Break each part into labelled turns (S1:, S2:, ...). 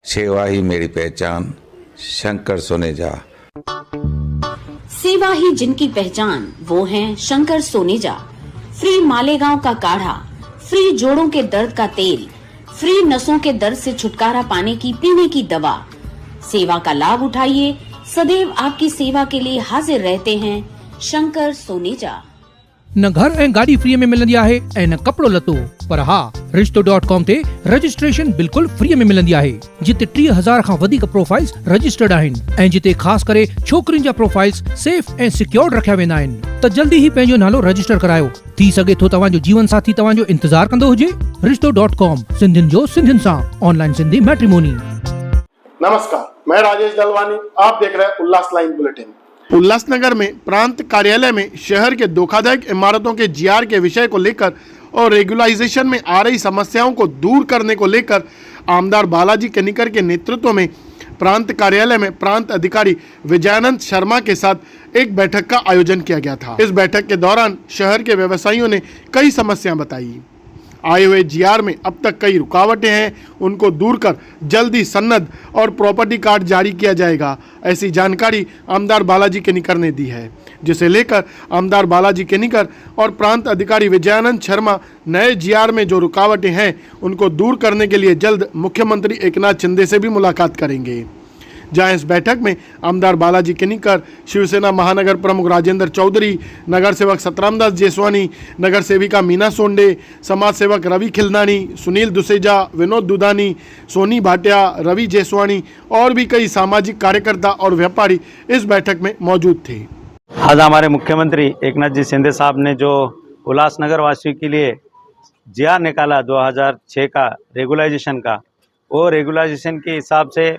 S1: सेवा ही मेरी पहचान, शंकर सोनेजा।
S2: सेवा ही जिनकी पहचान, वो हैं शंकर सोनेजा। फ्री मालेगांव का काढ़ा, फ्री जोड़ों के दर्द का तेल, फ्री नसों के दर्द से छुटकारा पाने की पीने की दवा। सेवा का लाभ उठाइए, सदैव आपकी सेवा के लिए हाजिर रहते हैं शंकर सोनेजा।
S3: न घर ऐं गाड़ी फ्री में मिलंदी आहे ऐं न कपड़ो लतो, पर हा रिश्तो.com ते रजिस्ट्रेशन बिल्कुल फ्री में मिलंदी आहे, जिते 3000 खां वधीक प्रोफाइल्स रजिस्टर्ड आहिनि ऐं जिते ख़ास करे छोकरियुनि जा प्रोफाइल्स सेफ ऐं सिक्योर्ड रखिया वेंदा आहिनि। त जल्दी ही पंहिंजो नालो रजिस्टर करायो। थी सघे थो तव्हांजो जीवन साथी तव्हांजो इंतजार कंदो हुजे। रिश्तो.com, सिंधियुनि जो सिंधियुनि सां, ऑनलाइन सिंधी मैट्रिमोनी।
S4: नमस्कार, मैं राजेश दलवानी, आप देख रहे हैं उल्लास लाइन बुलेटिन। उल्लासनगर में प्रांत कार्यालय में शहर के धोखादायक इमारतों के जीआर के विषय को लेकर और रेगुलाइजेशन में आ रही समस्याओं को दूर करने को लेकर आमदार बालाजी कनिकर के नेतृत्व में प्रांत कार्यालय में प्रांत अधिकारी विजयानंद शर्मा के साथ एक बैठक का आयोजन किया गया था। इस बैठक के दौरान शहर के व्यवसायियों ने कई समस्याएं बताई। आए हुए जीआर में अब तक कई रुकावटें हैं, उनको दूर कर जल्दी सन्नद और प्रॉपर्टी कार्ड जारी किया जाएगा, ऐसी जानकारी आमदार बालाजी केनिकर ने दी है, जिसे लेकर आमदार बालाजी केनिकर और प्रांत अधिकारी विजयानंद शर्मा नए जीआर में जो रुकावटें हैं उनको दूर करने के लिए जल्द मुख्यमंत्री एकनाथ शिंदे से भी मुलाकात करेंगे। जहां इस बैठक में आमदार बालाजी केनिकर, शिवसेना महानगर प्रमुख राजेंद्र चौधरी, नगर सेवक सतरामदास जेसवानी, नगर सेविका मीना सोंडे, समाज सेवक रवि खिलनानी, सुनील दुसेजा, विनोद दुधानी, सोनी भाटिया, रवि जेसवानी और भी कई सामाजिक कार्यकर्ता और व्यापारी इस बैठक में मौजूद थे।
S5: आज हमारे मुख्यमंत्री एकनाथ जी शिंदे साहब ने जो उल्लासनगर वासियों के लिए जीआर निकाला 2006 का रेगुलाइजेशन का, वो रेगुलाइजेशन के हिसाब से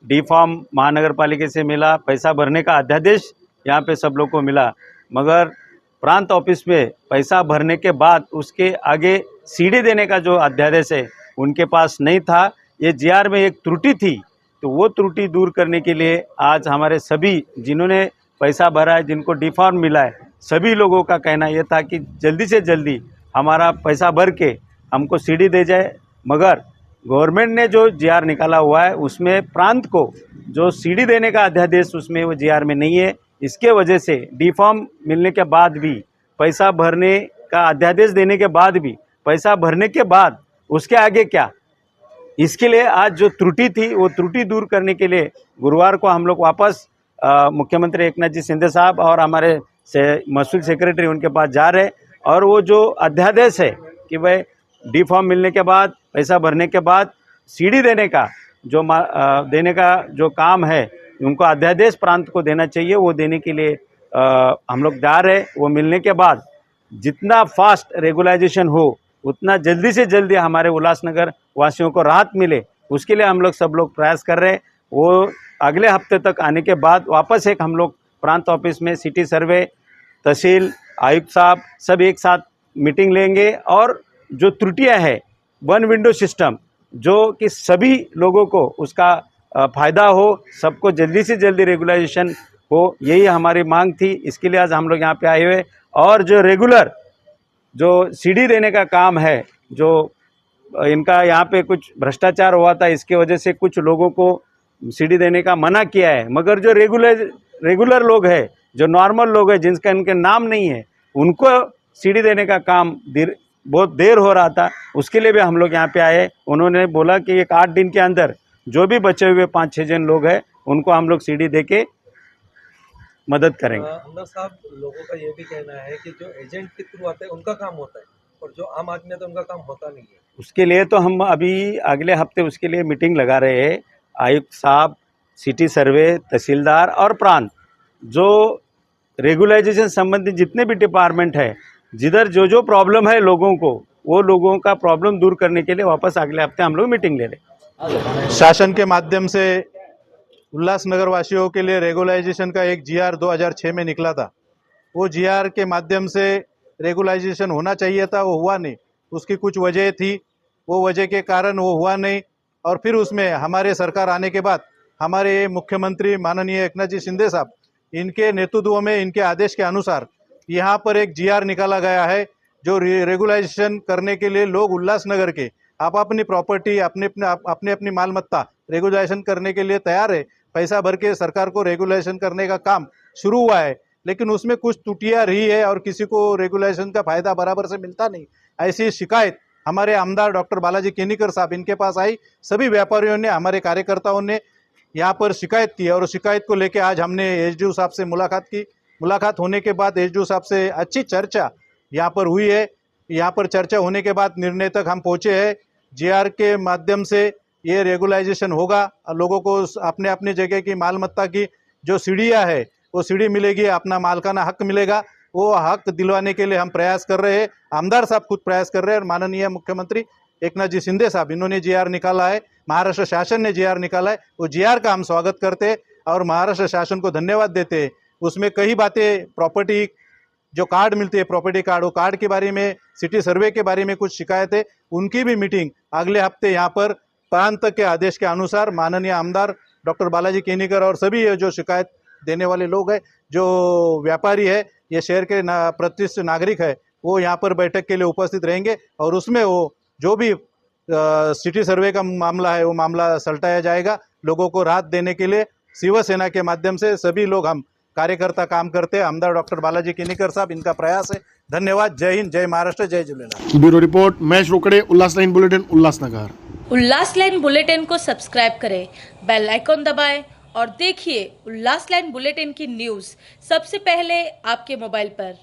S5: डी फॉर्म महानगर पालिका से मिला, पैसा भरने का अध्यादेश यहाँ पे सब लोग को मिला, मगर प्रांत ऑफिस में पैसा भरने के बाद उसके आगे सीडी देने का जो अध्यादेश है उनके पास नहीं था। ये जीआर में एक त्रुटि थी, तो वो त्रुटि दूर करने के लिए आज हमारे सभी जिन्होंने पैसा भरा है, जिनको डी फॉर्म मिला है, सभी लोगों का कहना ये था कि जल्दी से जल्दी हमारा पैसा भर के हमको सीडी दे जाए। मगर गवर्नमेंट ने जो जीआर निकाला हुआ है उसमें प्रांत को जो सीडी देने का अध्यादेश उसमें वो जीआर में नहीं है। इसके वजह से डी फॉर्म मिलने के बाद भी, पैसा भरने का अध्यादेश देने के बाद भी, पैसा भरने के बाद उसके आगे क्या, इसके लिए आज जो त्रुटि थी वो त्रुटि दूर करने के लिए गुरुवार को हम लोग वापस मुख्यमंत्री एकनाथ जी शिंदे साहब और हमारे महसूल सेक्रेटरी उनके पास जा रहे, और वो जो अध्यादेश है कि भाई डी फॉर्म मिलने के बाद, पैसा भरने के बाद सीडी देने का जो काम है, उनको अध्यादेश प्रांत को देना चाहिए, वो देने के लिए हम लोग जा रहे। वो मिलने के बाद जितना फास्ट रेगुलाइजेशन हो उतना जल्दी से जल्दी हमारे उल्लासनगर वासियों को राहत मिले, उसके लिए हम लोग सब लोग प्रयास कर रहे हैं। वो अगले हफ्ते तक आने के बाद वापस एक हम लोग प्रांत ऑफिस में सिटी सर्वे, तहसील, आयुक्त साहब सब एक साथ मीटिंग लेंगे और जो त्रुटियां है, वन विंडो सिस्टम, जो कि सभी लोगों को उसका फ़ायदा हो, सबको जल्दी से जल्दी रेगुलाइजेशन हो, यही हमारी मांग थी। इसके लिए आज हम लोग यहाँ पे आए हुए, और जो रेगुलर जो सीडी देने का काम है, जो इनका यहाँ पे कुछ भ्रष्टाचार हुआ था, इसके वजह से कुछ लोगों को सीडी देने का मना किया है, मगर जो रेगुलर लोग हैं, जो नॉर्मल लोग हैं, जिनका इनके नाम नहीं है, उनको सीडी देने का काम बहुत देर हो रहा था, उसके लिए भी हम लोग यहाँ पे आए। उन्होंने बोला कि एक 8 दिन के अंदर जो भी बचे हुए 5-6 जन लोग हैं उनको हम लोग सीडी दे के मदद करेंगे।
S6: अंदर साहब, लोगों का ये भी कहना है कि जो एजेंट के थ्रू आते हैं उनका काम होता है, और जो आम आदमी है तो उनका काम होता नहीं है।
S5: उसके लिए तो हम अभी अगले हफ्ते उसके लिए मीटिंग लगा रहे हैं। आयुक्त साहब, सिटी सर्वे, तहसीलदार और प्रांत, जो रेगुलाइजेशन संबंधी जितने भी डिपार्टमेंट है, जिधर जो प्रॉब्लम है लोगों को, वो लोगों का प्रॉब्लम दूर करने के लिए वापस अगले हफ्ते हम लोग मीटिंग ले रहे।
S7: शासन के माध्यम से उल्लासनगर वासियों के लिए रेगुलाइजेशन का एक जीआर 2006 में निकला था। वो जीआर के माध्यम से रेगुलाइजेशन होना चाहिए था, वो हुआ नहीं। उसकी कुछ वजह थी, वो वजह के कारण वो हुआ नहीं। और फिर उसमें हमारे सरकार आने के बाद हमारे मुख्यमंत्री माननीय एकनाथ जी शिंदे साहब, इनके नेतृत्व में, इनके आदेश के अनुसार यहाँ पर एक जीआर निकाला गया है, जो रेगुलाइजेशन करने के लिए लोग उल्लासनगर के आप अपनी प्रॉपर्टी अपने अपनी मालमत्ता रेगुलेशन करने के लिए तैयार है, पैसा भर के सरकार को रेगुलेशन करने का काम शुरू हुआ है, लेकिन उसमें कुछ त्रुटियां रही है और किसी को रेगुलेशन का फायदा बराबर से मिलता नहीं। ऐसी शिकायत हमारे आमदार डॉक्टर बालाजी केनीकर साहब इनके पास आई। सभी व्यापारियों ने, हमारे कार्यकर्ताओं ने यहाँ पर शिकायत की और शिकायत को लेकर आज हमने एसडीओ साहब से मुलाकात की। मुलाकात होने के बाद एसडीओ साहब से अच्छी चर्चा यहाँ पर हुई है। यहाँ पर चर्चा होने के बाद निर्णय तक हम पहुँचे हैं। जीआर के माध्यम से ये रेगुलाइजेशन होगा और लोगों को अपने अपने जगह की मालमत्ता की जो सीढ़ियाँ है वो सीढ़ी मिलेगी, अपना मालकाना हक मिलेगा। वो हक दिलवाने के लिए हम प्रयास कर रहे हैं। आमदार साहब खुद प्रयास कर रहे हैं और माननीय मुख्यमंत्री एकनाथ जी शिंदे साहब इन्होंने जीआर निकाला है, महाराष्ट्र शासन ने जीआर निकाला है। वो जीआर का हम स्वागत करते हैं और महाराष्ट्र शासन को धन्यवाद देते हैं। उसमें कई बातें, प्रॉपर्टी जो कार्ड मिलती है, प्रॉपर्टी कार्ड, वो कार्ड के बारे में, सिटी सर्वे के बारे में कुछ शिकायत है, उनकी भी मीटिंग अगले हफ्ते यहाँ पर प्रांत के आदेश के अनुसार माननीय आमदार डॉक्टर बालाजी केनीकर और सभी जो शिकायत देने वाले लोग हैं, जो व्यापारी है, ये शहर के प्रतिष्ठित नागरिक है, वो यहाँ पर बैठक के लिए उपस्थित रहेंगे और उसमें वो जो भी सिटी सर्वे का मामला है वो मामला सलटाया जाएगा। लोगों को राहत देने के लिए शिवसेना के माध्यम से सभी लोग हम कार्यकर्ता काम करते हैं। आमदार डॉक्टर बालाजी केनीकर साहब, इनका प्रयास है। धन्यवाद। जय हिंद, जय महाराष्ट्र, जय झूलेलाल।
S4: ब्यूरो रिपोर्ट महेश रोकड़े, उल्लास लाइन बुलेटिन, उल्लासनगर।
S8: उल्लास लाइन बुलेटिन को सब्सक्राइब करें, बेल आइकॉन दबाएं और देखिए उल्लास लाइन बुलेटिन की न्यूज़ सबसे पहले आपके मोबाइल पर।